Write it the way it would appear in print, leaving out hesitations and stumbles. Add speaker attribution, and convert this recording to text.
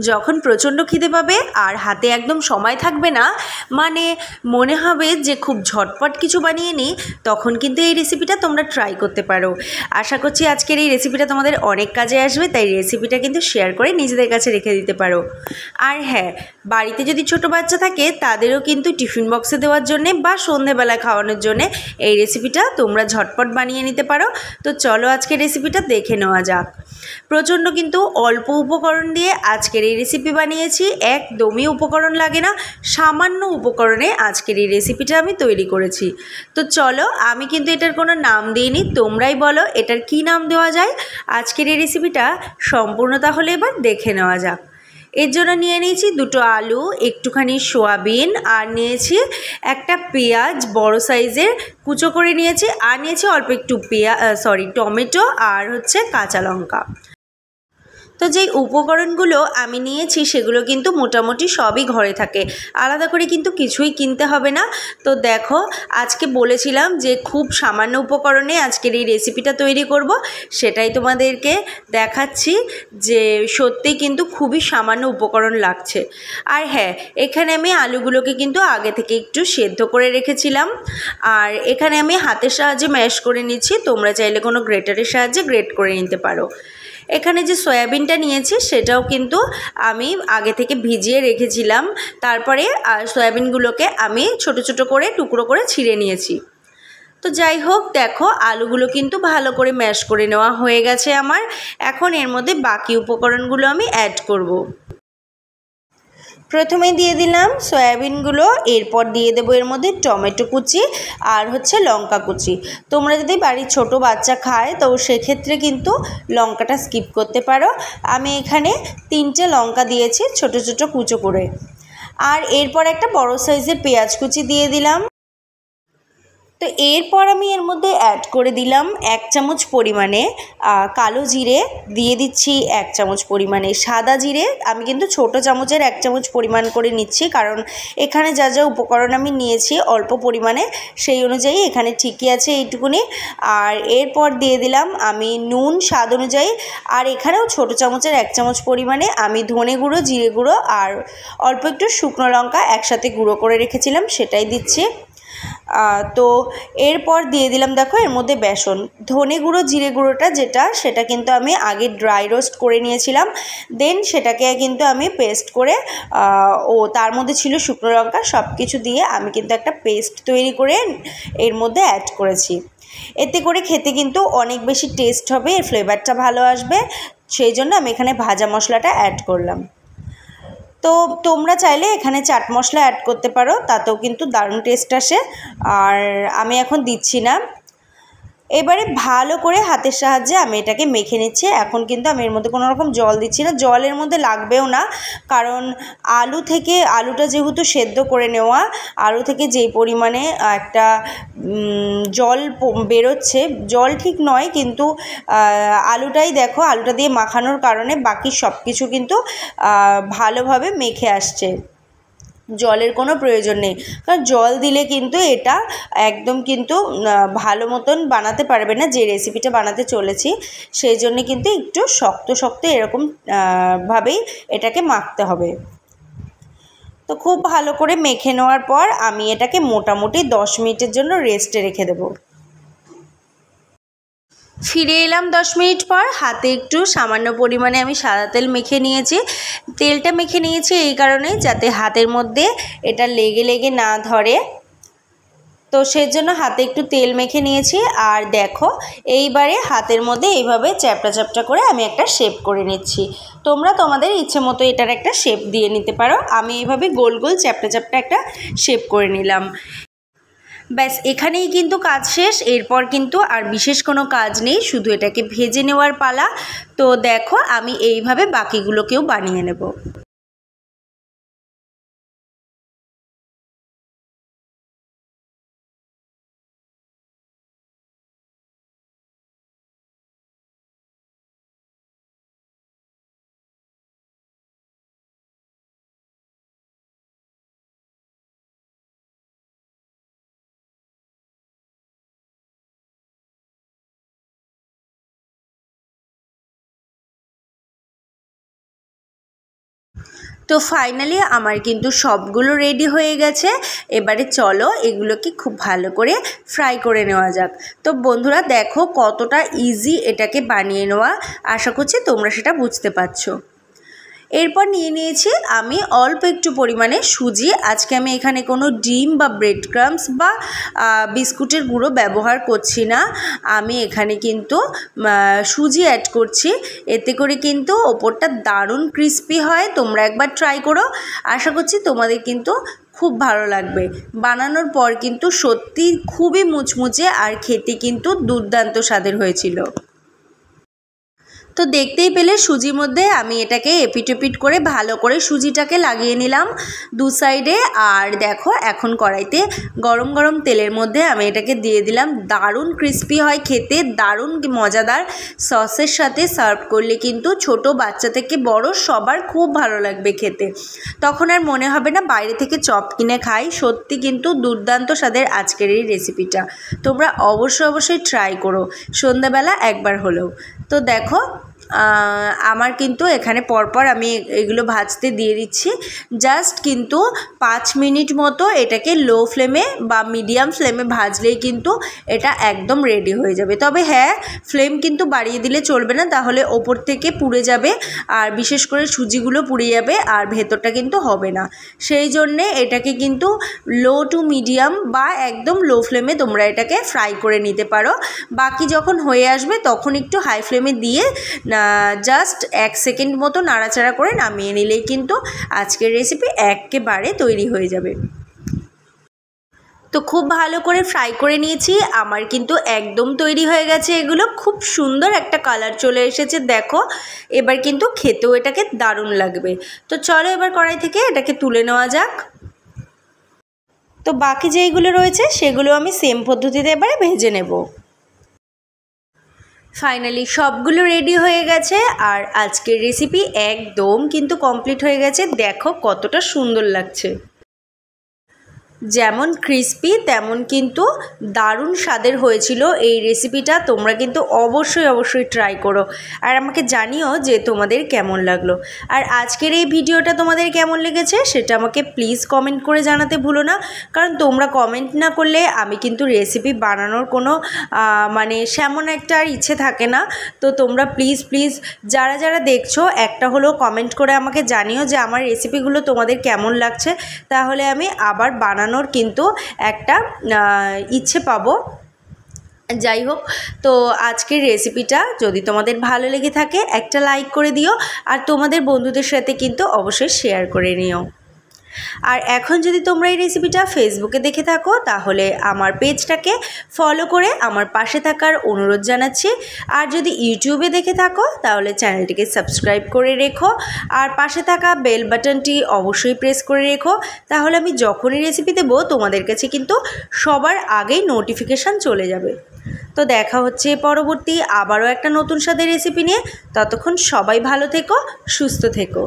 Speaker 1: যখন প্রচণ্ড খিদে পাবে আর হাতে একদম সময় থাকবে না, মানে মনে হবে যে খুব ঝটপট কিছু বানিয়ে নিই, তখন কিন্তু এই রেসিপিটা তোমরা ট্রাই করতে পারো। আশা করছি আজকের এই রেসিপিটা তোমাদের অনেক কাজে আসবে, তাই রেসিপিটা কিন্তু শেয়ার করে নিজেদের কাছে রেখে দিতে পারো। আর হ্যাঁ, বাড়িতে যদি ছোট বাচ্চা থাকে তাদেরও কিন্তু টিফিন বক্সে দেওয়ার জন্যে বা সন্ধেবেলায় খাওয়ানোর জন্যে এই রেসিপিটা তোমরা ঝটপট বানিয়ে নিতে পারো। তো চলো আজকের রেসিপিটা দেখে নেওয়া যাক। প্রচণ্ড কিন্তু অল্প উপকরণ দিয়ে আজকের এই রেসিপি বানিয়েছি, একদমই উপকরণ লাগে না, সামান্য উপকরণে আজকের এই রেসিপিটা আমি তৈরি করেছি। তো চলো, আমি কিন্তু এটার কোনো নাম দিইনি, তোমরাই বলো এটার কি নাম দেওয়া যায়। আজকের এই রেসিপিটা সম্পূর্ণ তাহলে এবার দেখে নেওয়া যাক। এর জন্য নিয়ে নিয়েছি দুটো আলু, একটুখানি সোয়াবিন, আর নিয়েছি একটা পেঁয়াজ বড় সাইজের কুচো করে নিয়েছি, আর নিয়েছি অল্প একটু টমেটো, আর হচ্ছে কাঁচা লঙ্কা। তো যেই উপকরণগুলো আমি নিয়েছি সেগুলো কিন্তু মোটামুটি সবই ঘরে থাকে, আলাদা করে কিন্তু কিছুই কিনতে হবে না। তো দেখো, আজকে বলেছিলাম যে খুব সামান্য উপকরণে আজকের এই রেসিপিটা তৈরি করব, সেটাই তোমাদেরকে দেখাচ্ছি যে সত্যিই কিন্তু খুবই সামান্য উপকরণ লাগছে। আর হ্যাঁ, এখানে আমি আলুগুলোকে কিন্তু আগে থেকে একটু সেদ্ধ করে রেখেছিলাম, আর এখানে আমি হাতের সাহায্যে ম্যাশ করে নিচ্ছি, তোমরা চাইলে কোনো গ্রেটারের সাহায্যে গ্রেট করে নিতে পারো। এখানে যে সয়াবিনটা নিয়েছি সেটাও কিন্তু আমি আগে থেকে ভিজিয়ে রেখেছিলাম, তারপরে সয়াবিনগুলোকে আমি ছোট ছোট করে টুকরো করে ছিঁড়ে নিয়েছি। তো যাই হোক, দেখো আলুগুলো কিন্তু ভালো করে ম্যাশ করে নেওয়া হয়ে গেছে আমার। এখন এর মধ্যে বাকি উপকরণগুলো আমি অ্যাড করব। প্রথমে দিয়ে দিলাম সয়াবিনগুলো, এরপর দিয়ে দেবো এর মধ্যে টমেটো কুচি আর হচ্ছে লঙ্কা কুচি। তোমরা যদি বাড়ির ছোট বাচ্চা খায় তো সেক্ষেত্রে কিন্তু লঙ্কাটা স্কিপ করতে পারো। আমি এখানে 3টে লঙ্কা দিয়েছি ছোট ছোট কুচো করে। আর এরপর একটা বড় সাইজের পেঁয়াজ কুচি দিয়ে দিলাম। তো এরপর আমি এর মধ্যে অ্যাড করে দিলাম 1 চামচ পরিমাণে কালো জিরে, দিয়ে দিচ্ছি 1 চামচ পরিমাণে সাদা জিরে। আমি কিন্তু ছোট চামচের 1 চামচ পরিমাণ করে নিচ্ছি, কারণ এখানে যা যা উপকরণ আমি নিয়েছি অল্প পরিমাণে, সেই অনুযায়ী এখানে ঠিকই আছে এইটুকুনি। আর এরপর দিয়ে দিলাম আমি নুন স্বাদ অনুযায়ী, আর এখানেও ছোট চামচের 1 চামচ পরিমাণে আমি ধনে গুঁড়ো, জিরে গুঁড়ো আর অল্প একটু শুকনো লঙ্কা একসাথে গুঁড়ো করে রেখেছিলাম, সেটাই দিচ্ছি। তো এরপর দিয়ে দিলাম, দেখো এর মধ্যে বেসন, ধনে গুঁড়ো জিরে গুঁড়োটা সেটা কিন্তু আমি আগে ড্রাই রোস্ট করে নিয়েছিলাম, দেন সেটাকে কিন্তু আমি পেস্ট করে তার মধ্যে ছিল শুকনো লঙ্কা, সব কিছু দিয়ে আমি কিন্তু একটা পেস্ট তৈরি করে এর মধ্যে অ্যাড করেছি। এতে করে খেতে কিন্তু অনেক বেশি টেস্ট হবে, এর ফ্লেভারটা ভালো আসবে, সেই জন্য আমি এখানে ভাজা মশলাটা অ্যাড করলাম। তো তোমরা চাইলে এখানে চাট মশলা অ্যাড করতে পারো, তাতেও কিন্তু দারুণ টেস্ট আসে, আর আমি এখন দিচ্ছি না। এবারে ভালো করে হাতের সাহায্যে আমি এটাকে মেখে নিচ্ছি। এখন কিন্তু আমি এর মধ্যে কোনো রকম জল দিচ্ছি না, জলের মধ্যে লাগবেও না, কারণ আলুটা যেহেতু সেদ্ধ করে নেওয়া, আলু থেকে যেই পরিমাণে একটা জল বেরোচ্ছে, জল ঠিক নয় কিন্তু আলুটাই দেখো, আলুটা দিয়ে মাখানোর কারণে বাকি সব কিছু কিন্তু ভালোভাবে মেখে আসছে, জলের কোনো প্রয়োজন নেই। কারণ জল দিলে কিন্তু এটা একদম কিন্তু ভালো মতন বানাতে পারবে না, যে রেসিপিটা বানাতে চলেছি, সেই জন্যে কিন্তু একটু শক্ত শক্ত এরকম ভাবেই এটাকে মাখতে হবে। তো খুব ভালো করে মেখে নেওয়ার পর আমি এটাকে মোটামুটি 10 মিনিটের জন্য রেস্টে রেখে দেবো। ফিরে এলাম 10 মিনিট পর। হাতে একটু সামান্য পরিমাণে আমি সাদা তেল মেখে নিয়েছি। তেলটা মেখে নিয়েছি এই কারণে যাতে হাতের মধ্যে এটা লেগে লেগে না ধরে, তো সেজন্য হাতে একটু তেল মেখে নিয়েছি। আর দেখো, এইবারে হাতের মধ্যে এইভাবে চ্যাপটা চ্যাপটা করে আমি একটা শেপ করে নিচ্ছি। তোমরা তোমাদের ইচ্ছে মতো এটার একটা শেপ দিয়ে নিতে পারো। আমি এইভাবে গোল গোল চ্যাপটা চ্যাপটা একটা শেপ করে নিলাম। ব্যাস, এখানেই কিন্তু কাজ শেষ। এরপর কিন্তু আর বিশেষ কোনো কাজ নেই, শুধু এটাকে ভেজে নেওয়ার পালা। তো দেখো, আমি এইভাবে বাকিগুলোকেও বানিয়ে নেব। তো ফাইনালি আমার কিন্তু সবগুলো রেডি হয়ে গেছে। এবারে চলো এগুলোকে খুব ভালো করে ফ্রাই করে নেওয়া যাক। তো বন্ধুরা দেখো কতটা ইজি এটাকে বানিয়ে নেওয়া, আশা করছি তোমরা সেটা বুঝতে পারছো। এরপর নিয়ে নিয়েছি আমি অল্প একটু পরিমাণে সুজি। আজকে আমি এখানে কোনো ডিম বা ব্রেড ক্রাম্বস বা বিস্কুটের গুঁড়ো ব্যবহার করছি না, আমি এখানে কিন্তু সুজি অ্যাড করছি। এতে করে কিন্তু ওপরটা দারুণ ক্রিস্পি হয়। তোমরা একবার ট্রাই করো, আশা করছি তোমাদের কিন্তু খুব ভালো লাগবে। বানানোর পর কিন্তু সত্যি খুবই মুচমুচে আর খেতে কিন্তু দুর্দান্ত স্বাদের হয়েছিল। তো দেখতেই পেলে সুজির মধ্যে আমি এটাকে এপিট করে ভালো করে সুজিটাকে লাগিয়ে নিলাম দু সাইডে। আর দেখো এখন কড়াইতে গরম গরম তেলের মধ্যে আমি এটাকে দিয়ে দিলাম। দারুণ ক্রিস্পি হয় খেতে, দারুণ মজাদার। সসের সাথে সার্ভ করলে কিন্তু ছোট বাচ্চা থেকে বড় সবার খুব ভালো লাগবে খেতে। তখন আর মনে হবে না বাইরে থেকে চপ কিনে খাই। সত্যি কিন্তু দুর্দান্ত স্বাদের আজকের এই রেসিপিটা। তোমরা অবশ্যই ট্রাই করো সন্ধ্যাবেলা একবার হলেও। তো দেখো আমার কিন্তু এখানে পরপর আমি এগুলো ভাজতে দিয়ে দিচ্ছি। জাস্ট কিন্তু 5 মিনিট মতো এটাকে লো ফ্লেমে বা মিডিয়াম ফ্লেমে ভাজলেই কিন্তু এটা একদম রেডি হয়ে যাবে। তবে হ্যাঁ, ফ্লেম কিন্তু বাড়িয়ে দিলে চলবে না, তাহলে ওপর থেকে পুড়ে যাবে আর বিশেষ করে সুজিগুলো পুড়ে যাবে আর ভেতরটা কিন্তু হবে না। সেই জন্যে এটাকে কিন্তু লো টু মিডিয়াম বা একদম লো ফ্লেমে তোমরা এটাকে ফ্রাই করে নিতে পারো। বাকি যখন হয়ে আসবে তখন একটু হাই ফ্লেমে দিয়ে জাস্ট 1 সেকেন্ড মতো নাড়াচাড়া করে নামিয়ে নিলেই কিন্তু আজকের রেসিপি একেবারে তৈরি হয়ে যাবে। তো খুব ভালো করে ফ্রাই করে নিয়েছি, আমার কিন্তু একদম তৈরি হয়ে গেছে। এগুলো খুব সুন্দর একটা কালার চলে এসেছে দেখো। এবার কিন্তু খেতেও এটাকে দারুণ লাগবে। তো চলো এবার কড়াই থেকে এটাকে তুলে নেওয়া যাক। তো বাকি যেইগুলো রয়েছে সেগুলো আমি সেম পদ্ধতিতে এবারে ভেজে নেব। ফাইনালি সবগুলো রেডি হয়ে গেছে আর আজকের রেসিপি একদম কিন্তু কমপ্লিট হয়ে গেছে। দেখো কতটা সুন্দর লাগছে, যেমন ক্রিস্পি তেমন কিন্তু দারুণ স্বাদের হয়েছিল এই রেসিপিটা। তোমরা কিন্তু অবশ্যই ট্রাই করো আর আমাকে জানিও যে তোমাদের কেমন লাগলো। আর আজকের এই ভিডিওটা তোমাদের কেমন লেগেছে সেটা আমাকে প্লিজ কমেন্ট করে জানাতে ভুলো না, কারণ তোমরা কমেন্ট না করলে আমি কিন্তু রেসিপি বানানোর কোনো মানে সেমন একটা আর ইচ্ছে থাকে না। তো তোমরা প্লিজ যারা দেখছো একটা হলেও কমেন্ট করে আমাকে জানিও যে আমার রেসিপিগুলো তোমাদের কেমন লাগছে, তাহলে আমি আবার বানানোর কিন্তু একটা ইচ্ছে পাবো। যাই হোক, তো আজকের রেসিপিটা যদি তোমাদের ভালো লেগে থাকে একটা লাইক করে দিও আর তোমাদের বন্ধুদের সাথে কিন্তু অবশ্যই শেয়ার করে নিও। আর এখন যদি তোমরা এই রেসিপিটা ফেসবুকে দেখে থাকো তাহলে আমার পেজটাকে ফলো করে আমার পাশে থাকার অনুরোধ জানাচ্ছি। আর যদি ইউটিউবে দেখে থাকো তাহলে চ্যানেলটিকে সাবস্ক্রাইব করে রেখো আর পাশে থাকা বেল বাটনটি অবশ্যই প্রেস করে রেখো, তাহলে আমি যখনই রেসিপি দেবো তোমাদের কাছে কিন্তু সবার আগেই নোটিফিকেশান চলে যাবে। তো দেখা হচ্ছে পরবর্তী আবারও একটা নতুন স্বাদের রেসিপি নিয়ে। ততক্ষণ সবাই ভালো থেকো, সুস্থ থেকো।